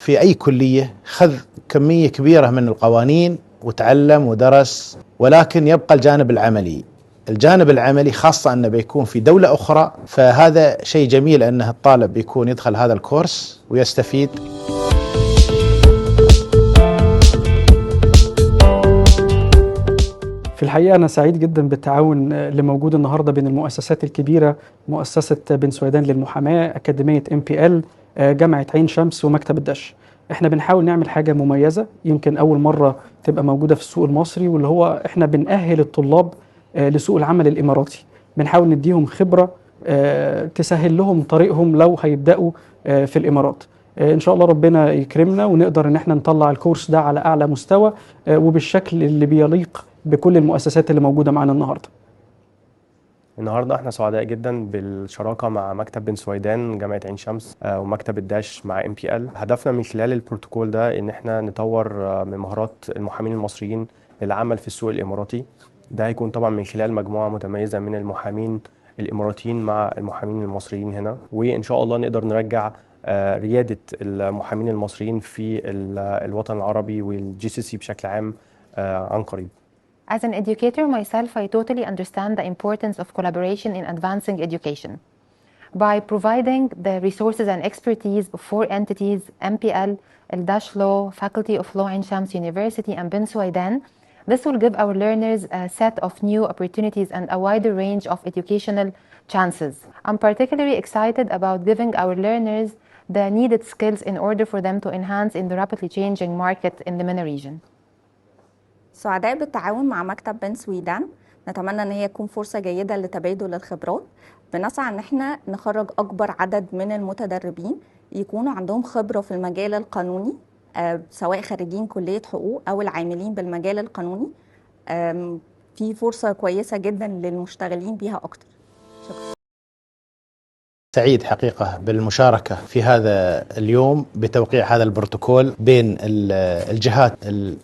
في أي كلية خذ كمية كبيرة من القوانين وتعلم ودرس، ولكن يبقى الجانب العملي. الجانب العملي خاصة أنه بيكون في دولة أخرى، فهذا شيء جميل أنه الطالب بيكون يدخل هذا الكورس ويستفيد. في الحقيقة أنا سعيد جدا بالتعاون اللي موجود النهاردة بين المؤسسات الكبيرة، مؤسسة بن سويدان للمحاماة، أكاديمية MPL، جامعة عين شمس، ومكتب الدش. احنا بنحاول نعمل حاجة مميزة يمكن أول مرة تبقى موجودة في السوق المصري، واللي هو احنا بنأهل الطلاب لسوق العمل الإماراتي. بنحاول نديهم خبرة تسهل لهم طريقهم لو هيبدأوا في الإمارات. إن شاء الله ربنا يكرمنا ونقدر إن احنا نطلع الكورس ده على أعلى مستوى وبالشكل اللي بيليق بكل المؤسسات اللي موجودة معنا النهارده احنا سعداء جدا بالشراكه مع مكتب بن سويدان جامعه عين شمس ومكتب الداش مع MPL. هدفنا من خلال البروتوكول ده ان احنا نطور من مهارات المحامين المصريين للعمل في السوق الاماراتي. ده هيكون طبعا من خلال مجموعه متميزه من المحامين الاماراتيين مع المحامين المصريين هنا، وان شاء الله نقدر نرجع رياده المحامين المصريين في الوطن العربي والGCC بشكل عام عن قريب. As an educator myself, I totally understand the importance of collaboration in advancing education. By providing the resources and expertise of 4 entities, MPL, Al-Dash Law, Faculty of Law in Shams University, and Bin Suwaidan, this will give our learners a set of new opportunities and a wider range of educational chances. I'm particularly excited about giving our learners the needed skills in order for them to enhance in the rapidly changing market in the MENA region. سعداء بالتعاون مع مكتب بن سويدان. نتمنى ان هي تكون فرصة جيدة لتبادل الخبرات. بنسعى ان احنا نخرج اكبر عدد من المتدربين يكونوا عندهم خبرة في المجال القانوني، سواء خريجين كلية حقوق او العاملين بالمجال القانوني. في فرصة كويسة جدا للمشتغلين بيها اكتر. شكرا. سعيد حقيقة بالمشاركة في هذا اليوم بتوقيع هذا البروتوكول بين الجهات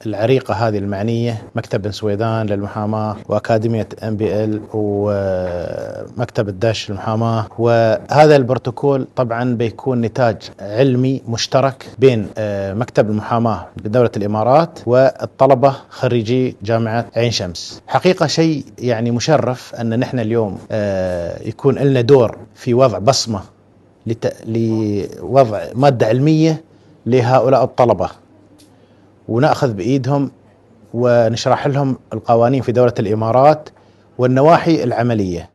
العريقة هذه المعنية، مكتب بن سويدان للمحاماة وأكاديمية MPL ومكتب الداش للمحاماة. وهذا البروتوكول طبعا بيكون نتاج علمي مشترك بين مكتب المحاماة بدولة الإمارات والطلبة خريجي جامعة عين شمس. حقيقة شيء يعني مشرف أن نحن اليوم يكون لنا دور في وضع بصمة لوضع مادة علمية لهؤلاء الطلبة، ونأخذ بإيدهم ونشرح لهم القوانين في دولة الإمارات والنواحي العملية.